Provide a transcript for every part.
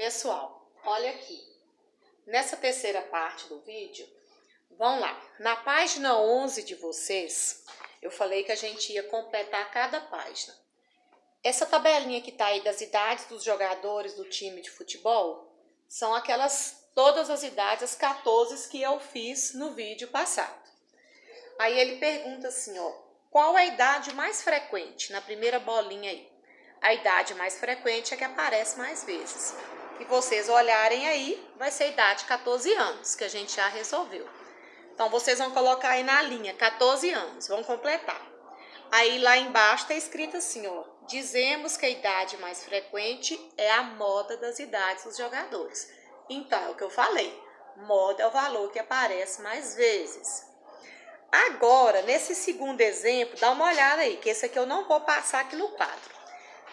Pessoal, olha aqui. Nessa terceira parte do vídeo, vamos lá. Na página 11 de vocês, eu falei que a gente ia completar cada página. Essa tabelinha que tá aí das idades dos jogadores do time de futebol, são todas as idades, as 14 que eu fiz no vídeo passado. Aí ele pergunta assim, ó, qual é a idade mais frequente? Na primeira bolinha aí. A idade mais frequente é que aparece mais vezes. Se vocês olharem aí, vai ser a idade 14 anos, que a gente já resolveu. Então, vocês vão colocar aí na linha 14 anos, vão completar. Aí, lá embaixo, está escrito assim, ó. Dizemos que a idade mais frequente é a moda das idades dos jogadores. Então, é o que eu falei. Moda é o valor que aparece mais vezes. Agora, nesse segundo exemplo, dá uma olhada aí, que esse aqui eu não vou passar aqui no quadro.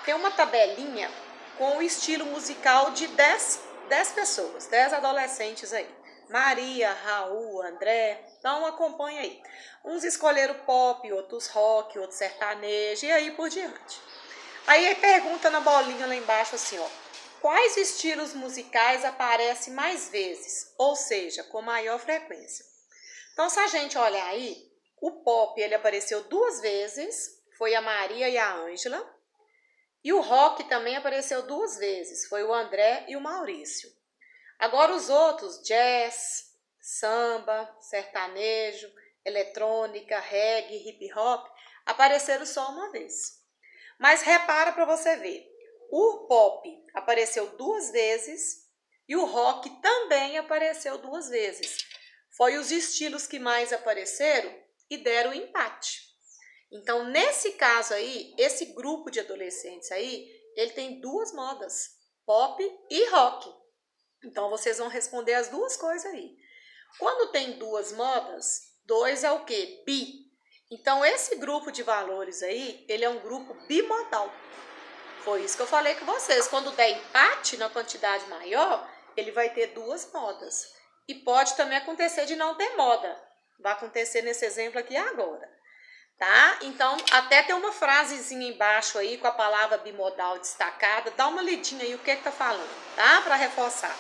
Tem uma tabelinha com o estilo musical de 10 pessoas, 10 adolescentes aí. Maria, Raul, André, então acompanha aí. Uns escolheram pop, outros rock, outros sertanejo e aí por diante. Aí pergunta na bolinha lá embaixo assim, ó. Quais estilos musicais aparecem mais vezes, ou seja, com maior frequência? Então, se a gente olhar aí, o pop ele apareceu 2 vezes, foi a Maria e a Ângela. E o rock também apareceu 2 vezes, foi o André e o Maurício. Agora os outros, jazz, samba, sertanejo, eletrônica, reggae, hip hop, apareceram só uma vez. Mas repara para você ver, o pop apareceu 2 vezes e o rock também apareceu 2 vezes. Foi os estilos que mais apareceram e deram empate. Então, nesse caso aí, esse grupo de adolescentes aí, ele tem 2 modas, pop e rock. Então, vocês vão responder as 2 coisas aí. Quando tem 2 modas, 2 é o quê? Bi. Então, esse grupo de valores aí, ele é um grupo bimodal. Foi isso que eu falei com vocês. Quando der empate na quantidade maior, ele vai ter 2 modas. E pode também acontecer de não ter moda. Vai acontecer nesse exemplo aqui agora. Tá? Então, até tem uma frasezinha embaixo aí com a palavra bimodal destacada. Dá uma lidinha aí o que tá falando, tá? Para reforçar.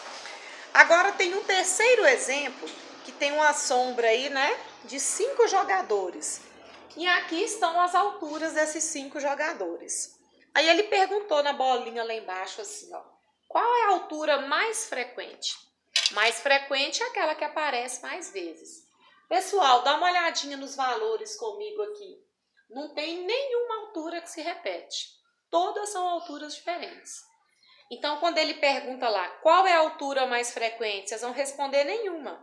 Agora tem um terceiro exemplo que tem uma sombra aí, né? De 5 jogadores. E aqui estão as alturas desses 5 jogadores. Aí ele perguntou na bolinha lá embaixo assim, ó. Qual é a altura mais frequente? Mais frequente é aquela que aparece mais vezes. Pessoal, dá uma olhadinha nos valores comigo aqui. Não tem nenhuma altura que se repete. Todas são alturas diferentes. Então, quando ele pergunta lá, qual é a altura mais frequente? Vocês vão responder nenhuma.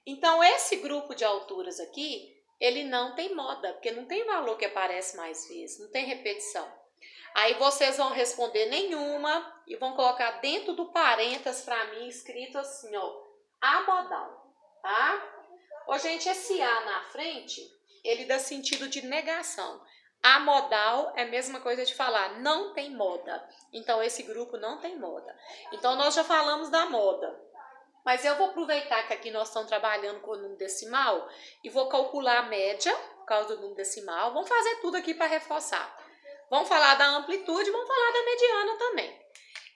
Então, esse grupo de alturas aqui, ele não tem moda, porque não tem valor que aparece mais vezes, não tem repetição. Aí vocês vão responder nenhuma e vão colocar dentro do parênteses para mim escrito assim, ó, amodal, tá? Ô, gente, esse A na frente, ele dá sentido de negação. Amodal é a mesma coisa de falar, não tem moda. Então, esse grupo não tem moda. Então, nós já falamos da moda. Mas eu vou aproveitar que aqui nós estamos trabalhando com o número decimal e vou calcular a média por causa do número decimal. Vamos fazer tudo aqui para reforçar. Vamos falar da amplitude, vamos falar da mediana também.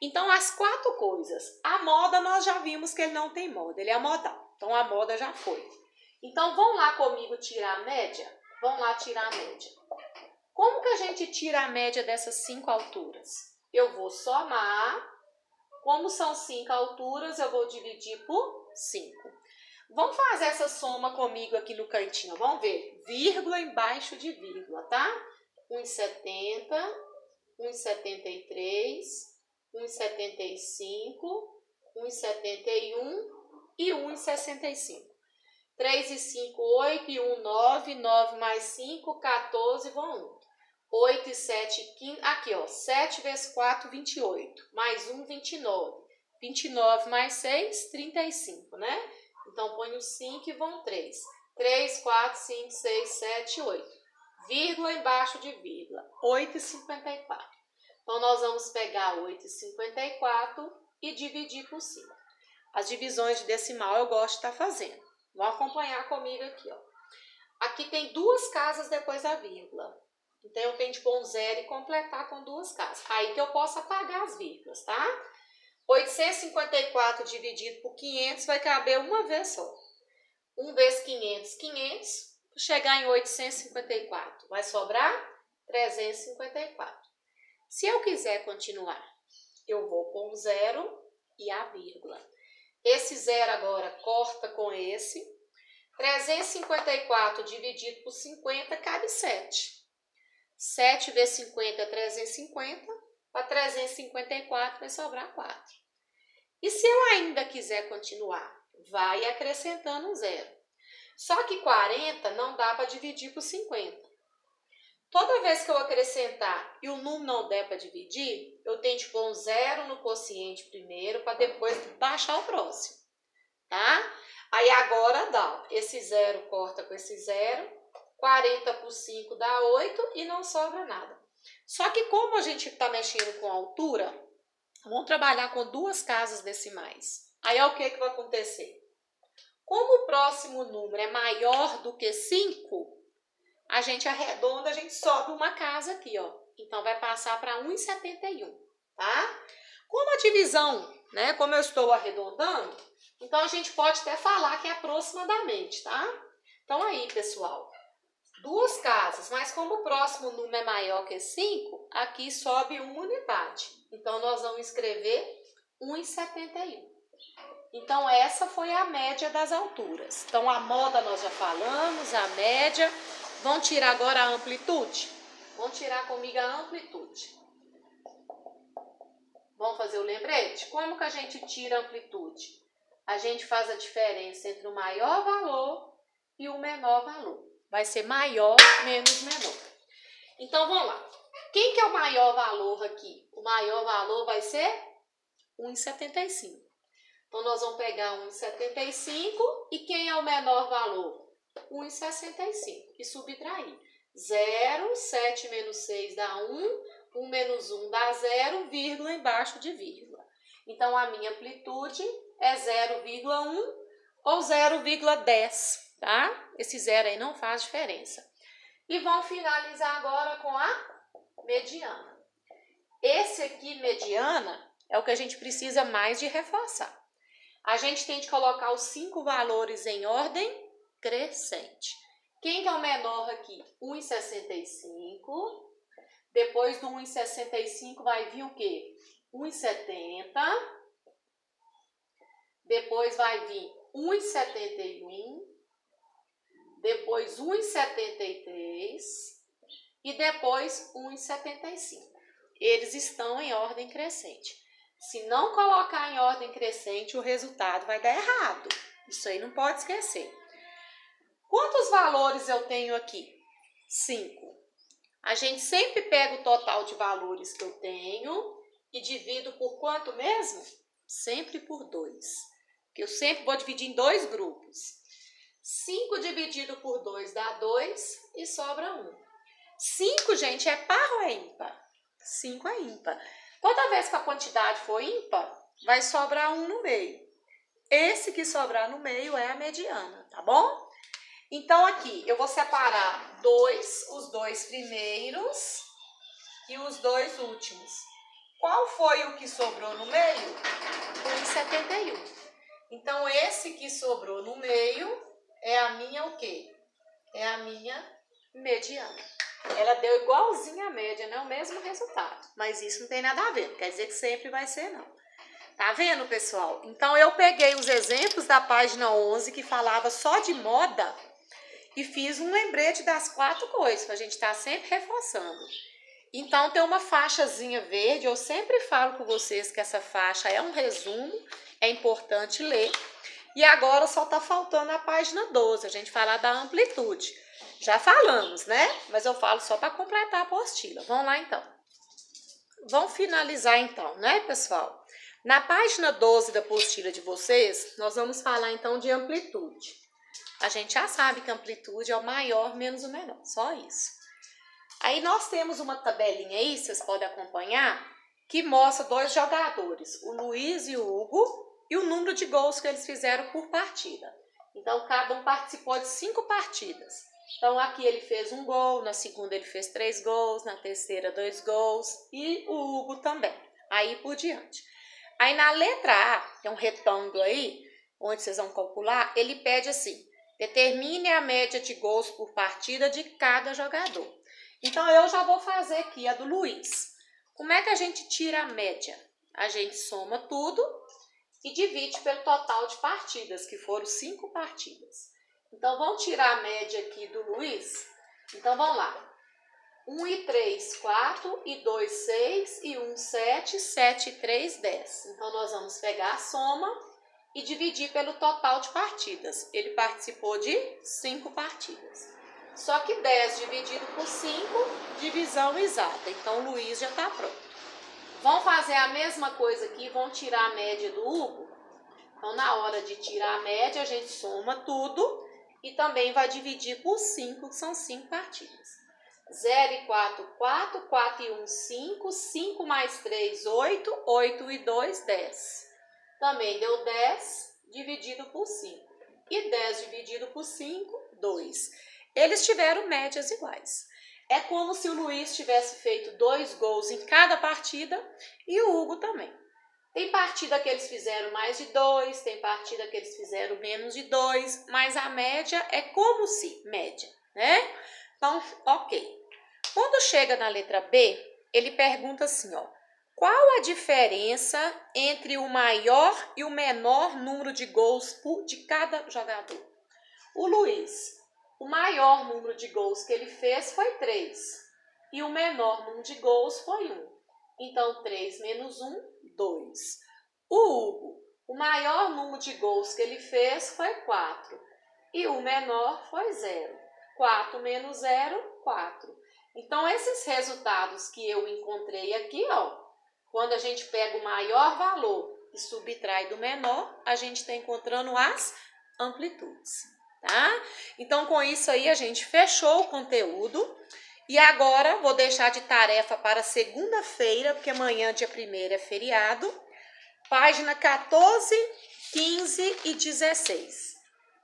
Então, as 4 coisas. A moda, nós já vimos que ele não tem moda, ele é amodal. Então, a moda já foi. Então, vão lá comigo tirar a média? Vamos lá tirar a média. Como que a gente tira a média dessas 5 alturas? Eu vou somar. Como são 5 alturas, eu vou dividir por 5. Vamos fazer essa soma comigo aqui no cantinho. Vamos ver. Vírgula embaixo de vírgula, tá? 1,70, 1,73, 1,75, 1,71 e 1,65. 3 e 5, 8 e 1, 9, 9 mais 5, 14, vão 1. 8 e 7, 15, aqui ó, 7 vezes 4, 28, mais 1, 29. 29 mais 6, 35, né? Então, põe o 5 e vão 3. 3, 4, 5, 6, 7, 8. Vírgula embaixo de vírgula, 8 e 54. Então, nós vamos pegar 8 e 54 e dividir por 5. As divisões de decimal eu gosto de estar fazendo. Vão acompanhar comigo aqui, ó. Aqui tem 2 casas depois da vírgula. Então, eu tenho de pôr um 0 e completar com 2 casas. Aí que eu posso apagar as vírgulas, tá? 854 dividido por 500 vai caber uma vez só. 1 vezes 500, 500. Chegar em 854, vai sobrar 354. Se eu quiser continuar, eu vou com o zero e a vírgula. Esse zero agora corta com esse. 354 dividido por 50 cabe 7. 7 vezes 50 é 350. Para 354 vai sobrar 4. E se eu ainda quiser continuar, vai acrescentando um zero. Só que 40 não dá para dividir por 50. Toda vez que eu acrescentar e o número não der para dividir, eu tenho que pôr um zero no quociente primeiro para depois baixar o próximo, tá? Aí agora dá, esse zero corta com esse zero, 40 por 5 dá 8 e não sobra nada. Só que como a gente está mexendo com altura, vamos trabalhar com duas casas decimais. Aí é o que vai acontecer? Como o próximo número é maior do que 5, a gente arredonda, a gente sobe uma casa aqui, ó. Então, vai passar para 1,71, tá? Como a divisão, né, como eu estou arredondando, então a gente pode até falar que é aproximadamente, tá? Então, aí, pessoal, duas casas, mas como o próximo número é maior que 5, aqui sobe uma unidade. Então, nós vamos escrever 1,71. Então, essa foi a média das alturas. Então, a moda nós já falamos, a média. Vão tirar agora a amplitude? Vão tirar comigo a amplitude. Vamos fazer o lembrete? Como que a gente tira a amplitude? A gente faz a diferença entre o maior valor e o menor valor. Vai ser maior menos menor. Então, vamos lá. Quem que é o maior valor aqui? O maior valor vai ser 1,75. Então, nós vamos pegar 1,75 e quem é o menor valor? 1,65 e subtrair. 0, 7 menos 6 dá 1, 1 menos 1 dá 0, vírgula embaixo de vírgula. Então, a minha amplitude é 0,1 ou 0,10, tá? Esse zero aí não faz diferença. E vamos finalizar agora com a mediana. Esse aqui, mediana, é o que a gente precisa mais de reforçar. A gente tem que colocar os 5 valores em ordem crescente. Quem que é o menor aqui? 1,65. Depois do 1,65 vai vir o quê? 1,70. Depois vai vir 1,71. Depois 1,73. E depois 1,75. Eles estão em ordem crescente. Se não colocar em ordem crescente, o resultado vai dar errado. Isso aí não pode esquecer. Quantos valores eu tenho aqui? 5. A gente sempre pega o total de valores que eu tenho e divido por quanto mesmo? Sempre por 2. Porque eu sempre vou dividir em 2 grupos. 5 dividido por 2 dá 2 e sobra 1. 5, gente, é par ou é ímpar? 5 é ímpar. Toda vez que a quantidade for ímpar, vai sobrar 1 no meio. Esse que sobrar no meio é a mediana, tá bom? Então, aqui, eu vou separar os 2 primeiros e os 2 últimos. Qual foi o que sobrou no meio? 1,71. Então, esse que sobrou no meio é a minha o quê? É a minha mediana. Ela deu igualzinho a média, né? O mesmo resultado. Mas isso não tem nada a ver, não quer dizer que sempre vai ser, não. Tá vendo, pessoal? Então, eu peguei os exemplos da página 11, que falava só de moda, e fiz um lembrete das 4 coisas, pra gente estar sempre reforçando. Então, tem uma faixazinha verde, eu sempre falo com vocês que essa faixa é um resumo, é importante ler. E agora só tá faltando a página 12, a gente falar da amplitude. Já falamos, né? Mas eu falo só para completar a apostila. Vamos lá, então. Vamos finalizar, então, né, pessoal? Na página 12 da apostila de vocês, nós vamos falar, então, de amplitude. A gente já sabe que a amplitude é o maior menos o menor, só isso. Aí, nós temos uma tabelinha aí, vocês podem acompanhar, que mostra 2 jogadores, o Luiz e o Hugo, e o número de gols que eles fizeram por partida. Então, cada um participou de 5 partidas. Então, aqui ele fez 1 gol, na segunda ele fez 3 gols, na terceira 2 gols e o Hugo também. Aí por diante. Aí na letra A, tem um retângulo aí, onde vocês vão calcular, ele pede assim, determine a média de gols por partida de cada jogador. Então eu já vou fazer aqui a do Luiz. Como é que a gente tira a média? A gente soma tudo e divide pelo total de partidas, que foram 5 partidas. Então vamos tirar a média aqui do Luiz? Então vamos lá. 1 e 3, 4, e 2, 6, e 1, 7, 7 e 3, 10. Então, nós vamos pegar a soma e dividir pelo total de partidas. Ele participou de 5 partidas. Só que 10 dividido por 5, divisão exata. Então, o Luiz já está pronto. Vamos fazer a mesma coisa aqui, vamos tirar a média do Hugo. Então, na hora de tirar a média, a gente soma tudo e também vai dividir por 5, que são 5 partidas. 0 e 4, 4, 4 e 1, 5, 5 mais 3, 8, 8 e 2, 10. Também deu 10 dividido por 5. E 10 dividido por 5, 2. Eles tiveram médias iguais. É como se o Luiz tivesse feito 2 gols em cada partida e o Hugo também. Tem partida que eles fizeram mais de 2, tem partida que eles fizeram menos de 2, mas a média é como se média, né? Então, ok. Quando chega na letra B, ele pergunta assim, ó, qual a diferença entre o maior e o menor número de gols de cada jogador? O Luiz, o maior número de gols que ele fez foi 3 e o menor número de gols foi 1. Então, 3 menos 1, 2. O Hugo, o maior número de gols que ele fez foi 4 e o menor foi 0. 4 menos 0, 4. Então, esses resultados que eu encontrei aqui, ó, quando a gente pega o maior valor e subtrai do menor, a gente está encontrando as amplitudes, tá? Então, com isso aí, a gente fechou o conteúdo. E agora, vou deixar de tarefa para segunda-feira, porque amanhã, dia 1º, é feriado. Página 14, 15 e 16.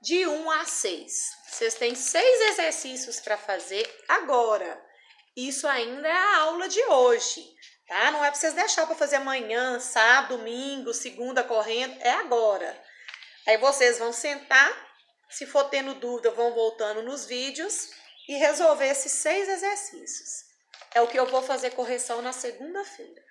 De 1 a 6. Vocês têm 6 exercícios para fazer agora. Isso ainda é a aula de hoje, tá? Não é para vocês deixar para fazer amanhã, sábado, domingo, segunda correndo, é agora. Aí vocês vão sentar, se for tendo dúvida, vão voltando nos vídeos e resolver esses 6 exercícios. É o que eu vou fazer correção na segunda-feira.